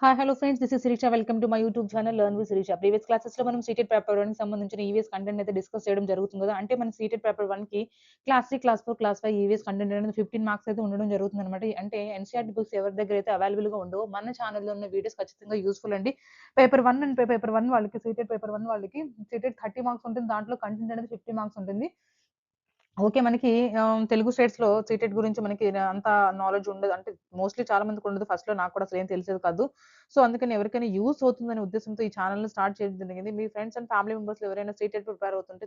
Hi hello friends, this is Shirisha. Welcome to my YouTube channel learn with Shirisha. Previous classes లో మనం seated paper 1 కి సంబంధించిన EVS content అయితే discuss చేయడం జరుగుతుంది కదా. అంటే మన సీటెడ్ పేపర్ 1 కి class 3, class 4, class 5 EVS content అనేది 15 మార్క్స్ అయితే ఉండడం జరుగుతుంది అనమాట. అంటే ఎన్సీఆర్టీ బుక్స్ ఎవరి దగ్గర అయితే అవైలబుల్ గా ఉండవో మన ఛానల్లో ఉన్న వీడియోస్ ఖచ్చితంగా యూస్ఫుల్ అండి. పేపర్ 1 అండ్ పేపర్ 1 వాళ్ళకి సీటెడ్ పేపర్ 1 వాళ్ళకి సీటెడ్ 30 మార్క్స్ ఉంటుంది. దాంట్లో కంటెంట్ అనేది 50 మార్క్స్ ఉంటుంది. ఓకే. మనకి తెలుగు స్టేట్స్‌లో సీటెట్ గురించి మనకి అంత నాలెడ్జ్ ఉండదు. అంటే మోస్ట్‌లీ చాలా మందికి ఉండదు. ఫస్ట్‌లో నాకు కూడా అసలేం తెలిసేది కాదు. సో, అందుకని ఎవరికైనా యూజ్ అవుతుందనే ఉద్దేశంతో ఈ ఛానెల్‌ని స్టార్ట్ చేయడం జరిగింది. మీ ఫ్రెండ్స్ అండ్ ఫ్యామిలీ మెంబర్స్‌లో ఎవరైనా సీటెట్ ప్రిపేర్ అవుతుంటే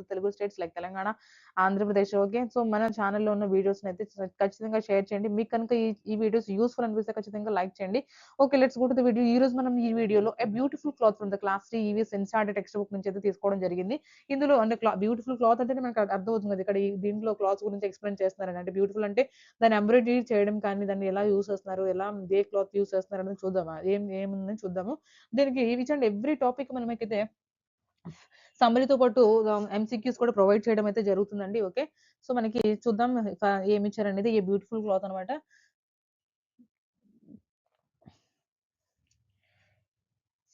Telugu states like Telangana, Andhra Pradesh okay. So, మన ఛానెల్‌లో ఉన్న వీడియోస్‌ని అయితే ఖచ్చితంగా షేర్ చేయండి. మీకు కనుక ఈ వీడియోస్ యూజ్‌ఫుల్ అనిపిస్తే ఖచ్చితంగా లైక్ చేయండి. Okay. Let's go to the video. ఈరోజు మనం ఈ వీడియోలో a beautiful cloth from the class 3 EVS NCERT text book నుంచి అయితే తీసుకోవడం జరిగింది. ఇందులో అంటే బ్యూటిఫుల్ క్లాత్ అంటేనే మనకు అర్థమవుతుంది కదా. ఇక్కడ దీంట్లో క్లాత్స్ గురించి ఎక్స్‌ప్లెయిన్ చేస్తున్నారని. అంటే బ్యూటిఫుల్ అంటే దాన్ని ఎంబ్రాయిడరీ చేయడం కానీ, దాన్ని ఎలా యూజ్ చేస్తున్నారు, ఏ క్లాత్ యూజ్ చేస్తున్నారు అనేది చూద్దామా? ఏముందని చూద్దాము. దీనికి ఈచ్ అండ్ ఎవ్రీ టాపిక్ మనమైతే సమ్మరీతో పాటు ఎంసీక్యూస్ కూడా ప్రొవైడ్ చేయడం అయితే జరుగుతుందండి. ఓకే. సో, మనకి చూద్దాం ఏమిచ్చారనేది. ఈ బ్యూటిఫుల్ క్లాత్ అనమాట.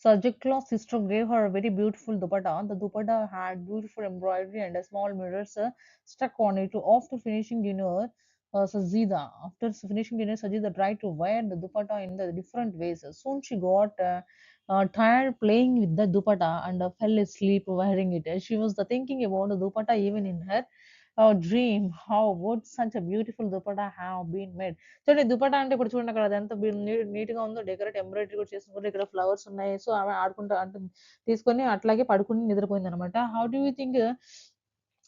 Sajik's sister gave her a very beautiful dupatta. The dupatta had beautiful embroidery and a small mirrors stuck on it. After finishing dinner, Sajida tried to wear the dupatta in the different ways. Soon she got tired playing with the dupatta and fell asleep wearing it. She was thinking about the dupatta even in her dream. How would such a beautiful dupatta have been made? చూడండి దుపట్టా అంటే ఇప్పుడు చూడండి అక్కడ అదెంత నీట్‌గా ఉందో. Decorate embroidery కూడా చేసుకుంటే ఇక్కడ ఫ్లవర్స్ ఉన్నాయి. సో, ఆమె ఆడుకుంటా అంటే తీసుకొని అట్లాగే పడుకొని నిద్రపోయిందనమాట. How do you think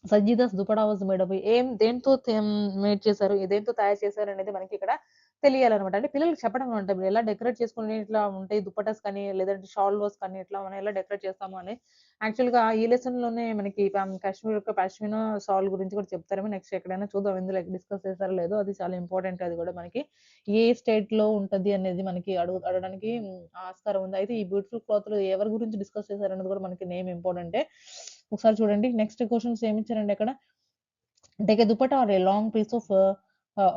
Sanjida's dupatta was made up? దేనితో మేడ్ చేశారు? దేనితో తయారు చేశారనేది మనకిక్కడ తెలియాలనమాట. అంటే పిల్లలకి చెప్పడం అనమాట. ఇప్పుడు ఎలా డెకరేట్ చేసుకొని ఇట్లా ఉంటాయి దుపట్టాస్ కానీ, లేదంటే షాల్వాస్ కానీ ఇట్లా మనం ఎలా డెకరేట్ చేస్తాము అని. యాక్చువల్‌గా ఈ లెసన్‌లోనే మనకి కాశ్మీర్ యొక్క పష్మినా షాల్ గురించి కూడా చెప్తారేమో. నెక్స్ట్ ఎక్కడైనా చూద్దాం ఇందులో డిస్కస్ చేశారో లేదో. అది చాలా ఇంపార్టెంట్ అది కూడా మనకి. ఏ స్టేట్‌లో ఉంటది అనేది మనకి అడగడానికి ఆస్కారం ఉంది. అయితే ఈ బ్యూటిఫుల్ క్లాత్‌లో ఎవరి గురించి డిస్కస్ చేశారనేది కూడా మనకి నేమ్ ఇంపార్టెంటే. ఒకసారి చూడండి. నెక్స్ట్ క్వెషన్స్ ఏమిచ్చారండి అక్కడ. Take a dupatta or a long piece of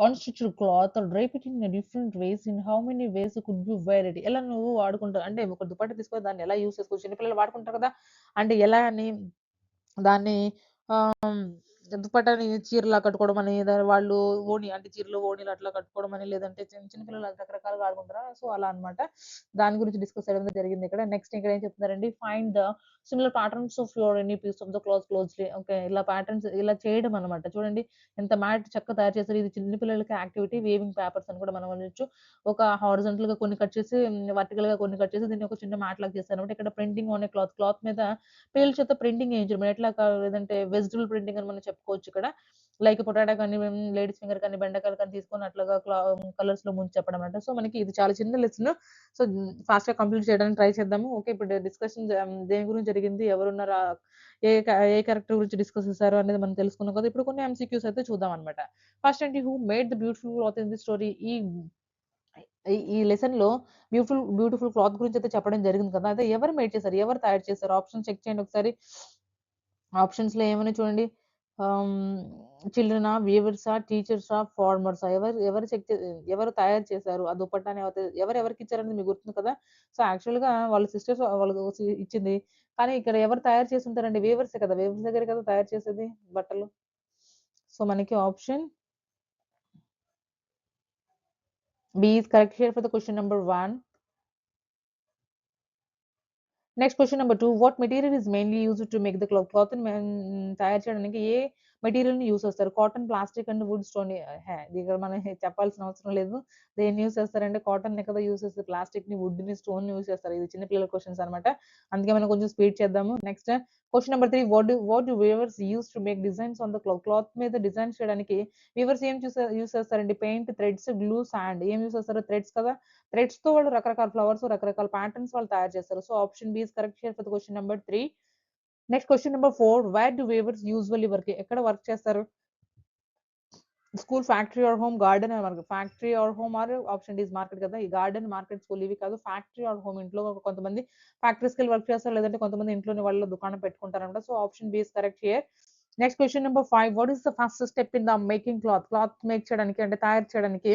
unstitched cloth or drape it in a different ways. In how many ways could you wear it? ఎలా నువ్వు వాడుకుంటావు? అంటే ఒక దుపట్టా తీసుకొని దాన్ని ఎలా యూజ్ చేసుకోవచ్చు? చిన్న పిల్లలు వాడుకుంటారు కదా. అంటే ఎలా అని దాన్ని ఆహ్, దుపట్టాని చీరలా కట్టుకోవడం అని, వాళ్ళు ఓణి అంటే చీరలో ఓణీలు అట్లా కట్టుకోవడం అని, లేదంటే చిన్న చిన్న పిల్లలు రకరకాలుగా ఆడుకుంటారా? సో, అలా అన్నమాట. దాని గురించి డిస్కస్ చేయడం జరిగింది ఇక్కడ. నెక్స్ట్ ఇక్కడ ఏం చెప్తున్నారండి, find the similar patterns of your any piece of the cloth closely. Okay. ఇలా ప్యాటర్న్స్ ఇలా చేయడం అన్నమాట. చూడండి ఎంత మ్యాట్ చక్కగా తయారు చేశారు. ఇది చిన్న పిల్లలకి యాక్టివిటీ వీవింగ్ పేపర్స్ అని కూడా మనం అనొచ్చు. ఒక హారిజాంటల్‌గా కొన్ని కట్ చేసి, వర్టికల్‌గా కొన్ని కట్ చేసి దీన్ని ఒక చిన్న మ్యాట్ లాగా చేశారన్నమాట. ఇక్కడ ప్రింటింగ్ ఆన్ ఎ క్లాత్ మీద పిల్లల చేత ప్రింటింగ్ చేయించడం. లేదంటే వెజిటబుల్ ప్రింటింగ్ అని మనం చెప్పుకోవచ్చు ఇక్కడ. లైక్ పొటాటో కానీ, లేడీస్ ఫింగర్ కానీ, బెండకాయలు కానీ తీసుకొని అట్లాగా కలర్స్‌లో ముంచి చెప్పడం అంట. సో, మనకి ఇది చాలా చిన్న లెసన్. సో, ఫాస్ట్‌గా కంప్లీట్ చేయడానికి ట్రై చేద్దాము. ఓకే. ఇప్పుడు డిస్కషన్ దేని గురించి జరిగింది? ఎవరున్నారు? ఏ క్యారెక్టర్ గురించి డిస్కస్ చేశారు అనేది మనం తెలుసుకున్నాం కదా. ఇప్పుడు కొన్ని ఎంసీక్యూస్ అయితే చూద్దాం అన్నమాట. ఫస్ట్ ఏంటి? Who made the beautiful cloth in the story? ఈ ఈ ఈ లెసన్‌లో బ్యూటిఫుల్ క్లాత్ గురించి అయితే చెప్పడం జరిగింది కదా. అయితే ఎవరు మేడ్ చేశారు? ఎవరు తయారు చేశారు? ఆప్షన్ చెక్ చేయండి ఒకసారి. ఆప్షన్స్‌లో ఏమున్నాయి చూడండి. ఆహ్, చిల్డ్రనా, వీవర్సా, టీచర్సా, ఫార్మర్సా? ఎవరు తయారు చేశారు? ఆ దుపట్టాని ఎవరెవరికి ఇచ్చారనేది మీకు గుర్తుంది కదా. సో, యాక్చువల్‌గా వాళ్ళ సిస్టర్స్ వాళ్ళకి ఇచ్చింది. కానీ ఇక్కడ ఎవరు తయారు చేసుంటారండి? వీవర్సే కదా. వీవర్స్ దగ్గరే కదా తయారు చేసేది బట్టలు. సో, మనకి option B is correct here for the question number 1. Next question number 2. What material is mainly used to make the క్లాత్‌ని తయారు చేయడానికి ఏ మెటీరియల్‌ని యూజ్ చేస్తారు? Cotton, plastic and wood, stone. ఇది ఇక్కడ మనం చెప్పాల్సిన అవసరం లేదు. దేన్ని యూజ్ చేస్తారంటే కాటన్‌నే కదా యూజ్ చేస్తారు. ప్లాస్టిక్‌ని, వుడ్‌ని, స్టోన్‌ని యూజ్ చేస్తారు. ఇది చిన్న పిల్లల క్వెషన్స్ అన్నమాట. అందుకే మనం కొంచెం స్పీడ్ చేద్దాము. Next question number 3. What do weavers use to make designs on the cloth మీద డిజైన్స్ చేయడానికి వీవర్స్ ఏం యూజ్ చేస్తారండి? Paint, threads, glue, sand. ఏం యూజ్ చేస్తారు? థ్రెడ్స్ కదా. థ్రెడ్స్‌తో వాళ్ళు రకరకాల ఫ్లవర్స్, రకరకాల ప్యాటర్న్స్ వాళ్ళు తయారు చేస్తారు. So, option B is correct here for the question number 3. Next question number 4. Where do weavers usually work? ఎక్కడ వర్క్ చేస్తారు? School, factory or home, garden or market. Factory or home or option D is market కదా. ఈ garden, market, school ఇవి కాదు. Factory or home. ఇంట్లో కొంతమంది ఫ్యాక్టరీస్‌కెళ్ళి work చేస్తారు. లేదంటే కొంతమంది ఇంట్లోనే వాళ్ళు దుకాణం పెట్టుకుంటారన్నమాట. So, option B is correct here. Next question number 5, what is the first step in the making cloth? Cloth make చేయడానికి అంటే తయారు చేయడానికి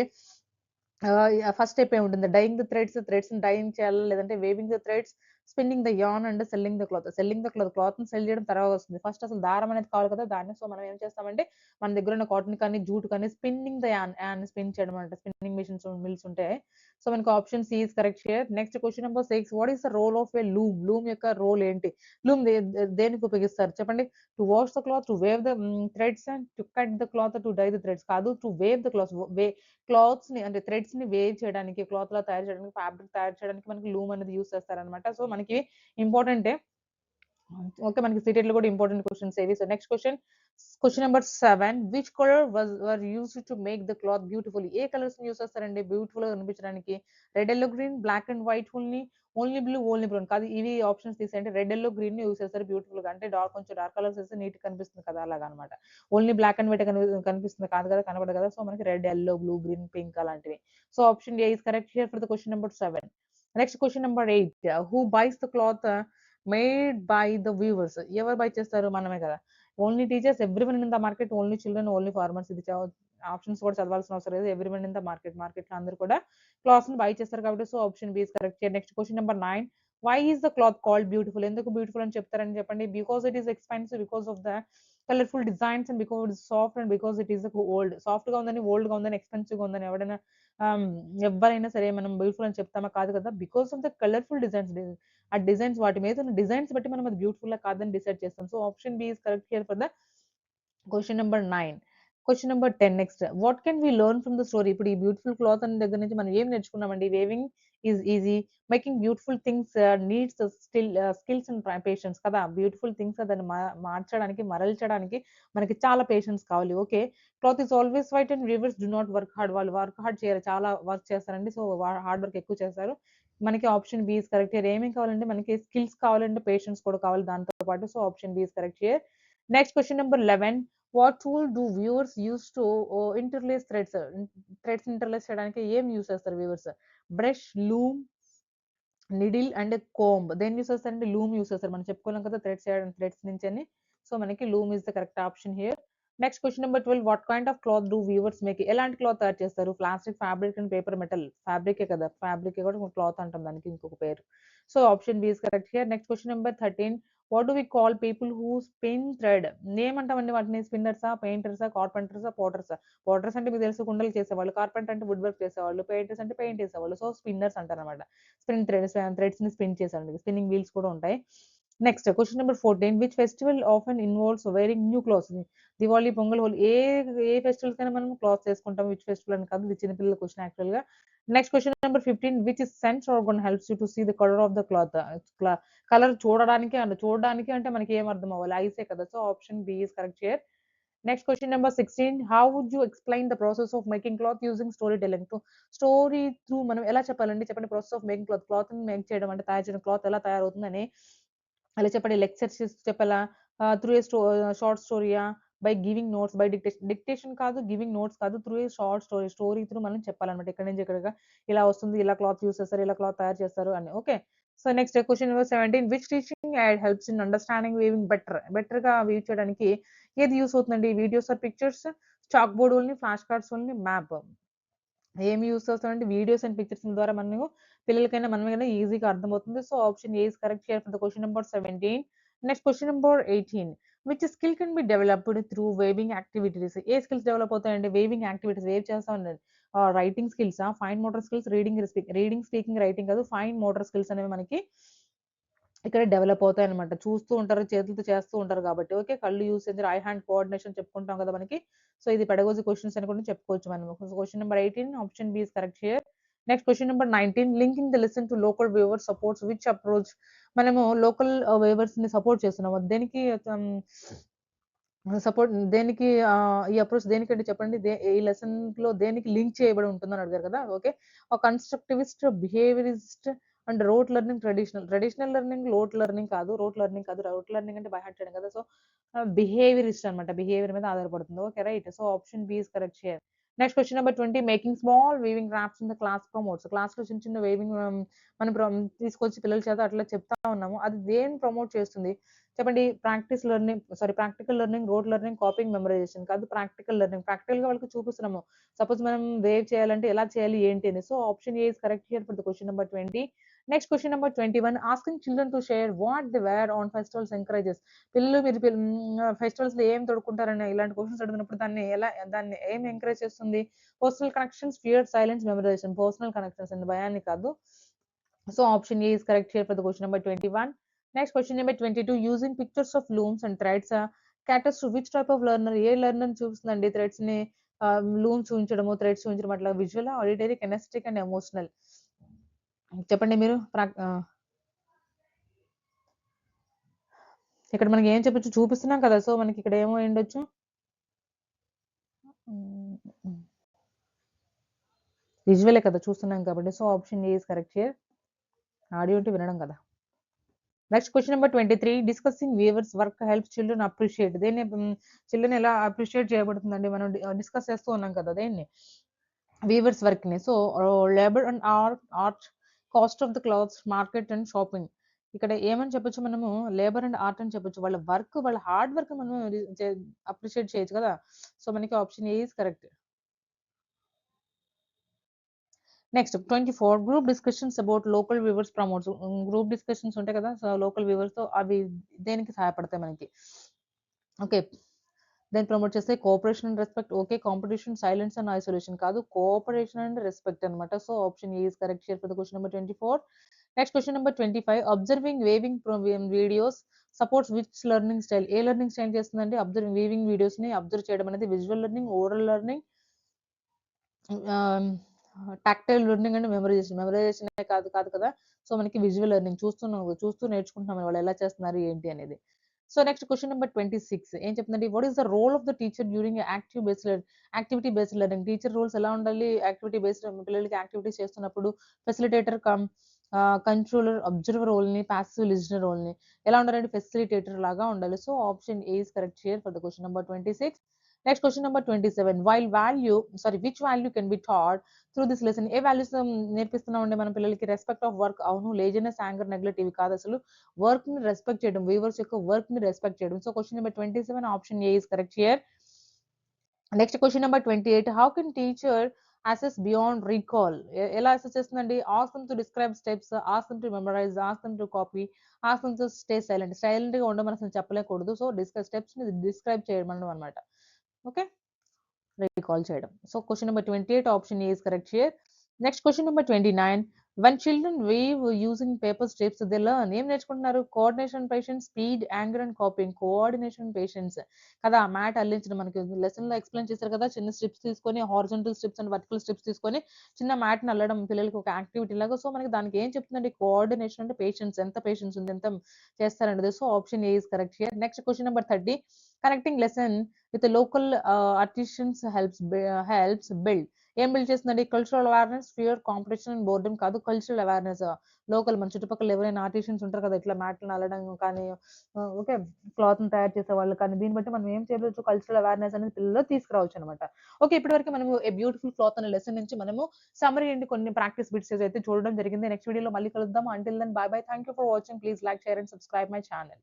ఫస్ట్ స్టెప్ ఏముంటుంది? డైయింగ్ ద థ్రెడ్స్, థ్రెడ్స్‌ని డైయింగ్ చేయాలా? లేదంటే weaving the threads, spinning the yarn and selling the cloth. Selling the cloth, క్లాత్‌ని sell చేయడం తర్వాత వస్తుంది. ఫస్ట్ అసలు దారం అనేది కావాలి కదా! దాన్ని సో, మనం ఏం చేస్తామంటే మన దగ్గర ఉన్న కాటన్ కానీ, జూట్ కానీ స్పిన్నింగ్ ద యార్న్ స్పిన్ చేయడం అంట. స్పిన్నింగ్ మిషన్స్, మిల్స్ ఉంటాయి. సో, మనకు option C is correct here. Next question number 6, what is the role of a loom? Loom యొక్క రోల్ ఏంటి? లూమ్ దేనికి ఉపయోగిస్తారు చెప్పండి? To wash the cloth, to weave the threads and to cut the cloth, to dye the threads కాదు. To weave the clothes క్లాత్స్‌ని అంటే థ్రెడ్స్‌ని wave చేయడానికి, క్లాత్‌లా తయారు చేయడానికి, ఫ్యాబ్రిక్ తయారు చేయడానికి మనకి లూమ్ అనేది యూజ్ చేస్తారనమాట. సో, మనకి ఇంపార్టెంటే. ఓకే. మనకి సీటెట్‌లో కూడా ఇంపార్టెంట్ క్వెషన్స్ ఏవి. So, next question. Question number 7, which colour were used to make the cloth beautiful? ఏ కలర్స్‌ని యూజ్ చేస్తారండి బ్యూటిఫుల్‌గా కనిపించడానికి? Red, yellow, green, black and white only blue, only brown కాదు. ఇవి ఆప్షన్స్ తీసేయండి. రెడ్, యెల్లో, గ్రీన్‌ని యూజ్ చేస్తారు బ్యూటిఫుల్‌గా. అంటే కొంచెం డార్క్ కలర్స్ ఏస్తే నీట్‌గా కనిపిస్తుంది కదా! అలాగనమాట. ఓన్లీ బ్లాక్ అండ్ వైటే కనిపిస్తుంది కాదు కదా! కనపడదు కదా! సో, మనకి red, yellow, blue, green, pink అలాంటివి. So, option A is correct here for the question number 7. Next question number 8, who buys the cloth made by the weavers? ఎవరు బై చేస్తారు? మనమే కదా! Only teachers, everyone in the market, only children, only farmers. ఇది options కూడా చదవాల్సిన అవసరం లేదు. Everyone in the market. మార్కెట్‌లో అందరూ కూడా క్లాత్స్‌ని బై చేస్తారు కాబట్టి so, option B is correct here. Next question number 9, why is the cloth called beautiful? ఎందుకు బ్యూటిఫుల్ అని చెప్తారని చెప్పండి? Because it is expensive, because of the colourful designs and because it is soft and because it is old. సాఫ్ట్‌గా ఉందని, ఓల్డ్‌గా ఉందని, ఎక్స్‌పెన్సివ్‌గా ఉందని ఎవడైనా ఆహ్, ఎవ్వరైనా సరే మనం బ్యూటిఫుల్ అని చెప్తామా? కాదు కదా! Because of the colourful designs. ఆ డిజైన్స్, వాటి మీద ఉన్న డిజైన్స్ బట్టి మనం అది బ్యూటిఫుల్‌గా కాదని డిసైడ్ చేస్తాం. So, option B is correct here for the question number 9. Question number 10 next. What can we learn from the story? ఇప్పుడు ఈ బ్యూటిఫుల్ క్లాత్ అనే దగ్గర నుంచి మనం ఏం నేర్చుకున్నామండి? Weaving is easy. Making beautiful things needs skills and patience కదా! Beautiful things దాన్ని మార్చడానికి, మరల్చడానికి మనకి చాలా పేషెన్స్ కావాలి. Okay. Cloth is always white and weavers do not work hard. వాళ్ళు వర్క్ హార్డ్ చేయరు. చాలా వర్క్ చేస్తారండి. సో, హార్డ్ వర్క్ ఎక్కువ చేస్తారు. మనకి option B is correct here. ఏమేం కావాలంటే మనకి స్కిల్స్ కావాలంటే పేషెన్స్ కూడా కావాలి దాంతో పాటు. So, option B is correct here. Next question number 11, what tool do weavers use to interlace threads? Threads interlace చేయడానికి ఏం యూజ్ చేస్తారు weavers? Brush, loom, needle and comb. దేన్ని యూజ్ చేస్తారంటే లూమ్ యూజ్ చేస్తారు. మనం చెప్పుకున్నాం కదా థ్రెడ్స్ చేయడానికి థ్రెడ్స్ నుంచని. సో, మనకి loom is the correct option here. Next question number 12, what kind of cloth do weavers make? ఎలాంటి క్లాత్ తయారు చేస్తారు? Plastic, fabric and paper, metal. ఫ్యాబ్రికే కదా! ఫ్యాబ్రికే కూడా క్లాత్ అంటాం దానికి ఇంకొక పేరు. So, option B is correct here. Next question number 13, what do we call people who spin thread? ఏమంటామండి వాటిని? స్పిన్నర్సా? పెయింటర్సా? కార్పెంటర్సా? పోటర్సా? పోటర్స్ అంటే మీకు తెలుసు కుండలు చేసేవాళ్ళు. కార్పెంటర్ అంటే వుడ్ వర్క్ చేసేవాళ్ళు. పెయింటర్స్ అంటే పెయింట్ ఏసేవాళ్ళు. సో, స్పిన్నర్స్ అంటారనమాట. థ్రెడ్స్‌ని స్పిన్ చేశారండి. స్పిన్నింగ్ వీల్స్ కూడా ఉంటాయి. Next question number 14, which festival often involves wearing new clothes? Diwali, Pongal, Holi ఏ ఫెస్టివల్స్ కైనా మనం క్లాత్స్ ఏసుకుంటాం. విచ్ ఫెస్టివల్ అని కాదు. ఇది చిన్న పిల్లల క్వెషన్ యాక్చువల్‌గా. Next question number 15, which sense organ helps you to see the colour of the cloth? క్లా కలర్ చూడడానికి అంటే మనకి ఏం అర్థం అవ్వాలి? ఐసే కదా! So, option B is correct here. Next question number 16, how would you explain the process of making cloth using story telling? Story through మనం ఎలా చెప్పాలండి చెప్పండి? Process of making cloth. క్లాత్‌ని మేక్ చేయడం అంటే తయారు చేయడం, క్లాత్ ఎలా తయారవుతుందని అలా చెప్పండి. లెక్చర్స్ ఇస్తూ చెప్పాలా? త్రూ ఏ షార్ట్ స్టోరీయా? By giving notes, by dictation కాదు, గివింగ్ నోట్స్ కాదు. Through a short story. Story through మనం చెప్పాలన్నమాట. ఇక్కడి నుంచి ఇక్కడికి ఇలా వస్తుంది, ఇలా క్లాత్ యూజ్ చేస్తారు, ఇలా క్లాత్ తయారు చేస్తారు అని. Okay. So, next question number 17, which teaching aid helps in understanding weaving బెటర్‌గా వీవ్ చేయడానికి ఏది యూజ్ అవుతుందండి? Videos or pictures, chalk board only, flash cards only, map. ఏమి యూజ్ చేస్తామంటే వీడియోస్ అండ్ పిక్చర్స్ ద్వారా మనము పిల్లలకైనా మనమైనా ఈజీగా అర్థమవుతుంది. So, option A is correct here for the question number 17. Next question number 18, which skill can be developed through weaving activities? ఏ skills develop అవుతాయండి? వేవింగ్ యాక్టివిటీస్ వేవ్ చేస్తా ఉండండి. రైటింగ్ స్కిల్సా? Fine motor skills, reading, speaking, writing కాదు. Fine motor skills అనేవి మనకి ఇక్కడ develop అవుతాయన్నమాట. చూస్తూ ఉంటారు, చేతులతో చేస్తూ ఉంటారు కాబట్టి. ఓకే. కళ్ళు యూజ్ చేసి ఐ హ్యాండ్ కోఆర్డినేషన్ చెప్పుకుంటాం కదా మనకి. సో, ఇది పెడగోజీ క్వెషన్స్ అని కూడా చెప్పుకోవచ్చు మనం. Question number 18, option B is correct here. Next question number 19, linking the lesson to local weavers supports which approach? మనము లోకల్ వ్యూవర్స్‌ని సపోర్ట్ చేస్తున్నాము. దేనికి దేనికి ఈ అప్రోచ్ దేనికంటే చెప్పండి? ఈ లెసన్‌లో దేనికి లింక్ చేయబడి ఉంటుందని అడిగారు కదా! Okay. Constructivist, behaviourist and rote learning, traditional learning, rote learning కాదు. రోట్ లెర్నింగ్ అంటే బై హార్ట్ చేయడం కదా! సో, బిహేవియరిస్ట్ అన్నమాట. బిహేవియర్ మీద ఆధారపడుతుంది. Okay. Right. So, option B is correct here. Next question number 20, making small weaving crafts in the class promotes. క్లాస్‌లో చిన్న చిన్న వీవింగ్ మనం తీసుకొచ్చి పిల్లల చేత అట్లా చెప్తా ఉన్నాము. అది దేన్ని ప్రమోట్ చేస్తుంది? చెప్పండి. Practical learning, rote learning, copying, memorisation కాదు, ప్రాక్టికల్ లెర్నింగ్. ప్రాక్టికల్‌గా వాళ్ళకి చూపిస్తున్నాము. సపోజ్ మనం వేవ్ చేయాలంటే ఎలా చేయాలి ఏంటి అని. So option A is correct here for the question number 20. Next question number 21, asking children to share what they were on festivals encourages. పిల్లలు మీరు ఫెస్టివల్స్‌లో ఏం తొడుక్కుంటారని ఇలాంటి క్వెషన్స్ అడిగినప్పుడు దాన్ని ఏం ఎంకరేజ్ చేస్తుంది? Personal connections, fear, silence, memorization. Personal connections అండి, భయాన్ని కాదు. So option A is correct here for the question number 21. Next question number 22, using pictures of looms and threads caters to which type of learner. ఏ learner చూపిస్తుందండి threads ని? Looms చూపించడము, threads చూపించడం, అట్లా visual, auditory, kinesthetic and emotional. చెప్పండి మీరు. ఇక్కడ మనకి ఏం చెప్పొచ్చు, చూపిస్తున్నాం కదా. సో మనకి ఇక్కడ ఏమో ఉండొచ్చు, విజువలే కదా చూస్తున్నాం కాబట్టి. So option A is correct here. Audio అంటే వినడం కదా. Next question number 23, discussing weavers work help children appreciate. దేన్ని చిల్డ్రన్ ఎలా అప్రిషియేట్ చేయబడుతుందండి? మనం డిస్కస్ చేస్తూ ఉన్నాం కదా దేన్ని, వీవర్స్ వర్క్ ని. So labour and art, cost of the clothes, market and shopping. ఇక్కడ ఏమని చెప్పొచ్చు మనము? లేబర్ అండ్ ఆర్ట్ అని చెప్పొచ్చు. వాళ్ళ వర్క్, వాళ్ళ హార్డ్ వర్క్ మనం అప్రిషియేట్ చేయొచ్చు కదా. సో మనకి option A is correct. Next 24, group discussions about local viewers promotes. Group discussions ఉంటాయి కదా, సో లోకల్ వ్యూవర్స్ తో అవి దేనికి సహాయపడతాయి మనకి? ఓకే, దేని ప్రమోట్ చేస్తే? Cooperation and respect. Okay, competition, silence and isolation కాదు, కోఆపరేషన్ అండ్ రెస్పెక్ట్ అనమాట. So option A is correct here for the question number 24. Next question number 25, observing weaving videos supports which learning style. A learning style చేస్తుందండి? Observing weaving videos ని observe చేయడం అనేది visual learning, oral learning, tactile learning and memorisation. Memorisation కాదు కాదు కదా. So మనకి visual learning, చూస్తూ నేర్చుకుంటున్నాం వాళ్ళు ఎలా చేస్తున్నారు ఏంటి అనేది. సో నెక్స్ట్ క్వశ్చన్ నెంబర్ 26 ఏం చెప్తుందండి? What is the role of the teacher during activity based learning. Teacher roles ఎలా ఉండాలి? యాక్టివిటీ బేస్డ్ పిల్లలకి యాక్టివిటీస్ చేస్తున్నప్పుడు ఫెసిలిటేటర్ కంట్రోలర్, అబ్జర్వర్ రోల్ ని, పాసివ్ లిజనర్ రోల్ ని ఎలా ఉండాలంటే ఫెసిలిటేటర్ లాగా ఉండాలి. So option A is correct here for the question number 26. Next question number 27, which value can be taught through this lesson. ఏ values నేర్పిస్తున్నామండి మనం పిల్లలకి? Respect of work. అవును, లేజినెస్, యాంగర్, నెగ్లెక్ట్ ఇవి కాదు, అసలు వర్క్ ని రెస్పెక్ట్ చేయడం, వీవర్స్ యొక్క వర్క్ ని రెస్పెక్ట్ చేయడం. So question number 27, option A is correct here. Next question number 28, how can teacher assess beyond recall. ఎలా అసెస్ చేస్తుందండి? Ask them to describe steps, ask them to memorise, ask them to copy, ask them to stay silent. Silent గా ఉండమని అసలు చెప్పలేకూడదు. So steps ని describe చేయడం అనమాట. Okay, recall చేయడం. So question number 28, option A is correct here. Next question number 29, when children weave using paper strips they learn. ఏం నేర్చుకుంటున్నారు? Coordination, patience, speed, anger and coping. Coordination, patience కదా. Mat అల్లించడం మనకి lesson లో explain చేశారు కదా. చిన్న స్ట్రిప్స్ తీసుకొని, horizontal strips and vertical strips తీసుకొని చిన్న మ్యాట్ ని అల్లడం పిల్లలకి ఒక యాక్టివిటీ లాగా. సో మనకి దానికి ఏం చెప్తుందండి? కోఆర్డినేషన్ అంటే పేషెన్స్, ఎంత పేషెన్స్ ఉంది, ఎంత చేస్తారండి. So option A is correct here. Next question number 30, connecting lesson with local artisans helps build. ఏం బిల్డ్ చేస్తుందండి? Cultural awareness, fear, competition and boredom కాదు, కల్చరల్ అవేర్నెస్. లోకల్ మన చుట్టుపక్కల ఎవరైనా ఆర్టిషన్స్ ఉంటారు కదా, ఇట్లా మ్యాట్లు అల్లడం కానీ, ఓకే, క్లాత్ ని తయారు చేసే వాళ్ళు కానీ, దీన్ని బట్టి మనం ఏం చేయవచ్చు? కల్చరల్ అవేర్నెస్ అనేది పిల్లల్లో తీసుకురావచ్చు అనమాట. ఓకే, ఇప్పటి వరకు మనము ఏ బ్యూటిఫుల్ క్లాత్ అనే లెసన్ నుంచి మనము సమ్మరీ అండ్ కొన్ని ప్రాక్టీస్ బిట్స్ అయితే చూడడం జరిగింది. నెక్స్ట్ వీడియోలో మళ్ళీ కలుద్దాం. Until then bye bye. Thank you for watching. Please like, share and subscribe my channel.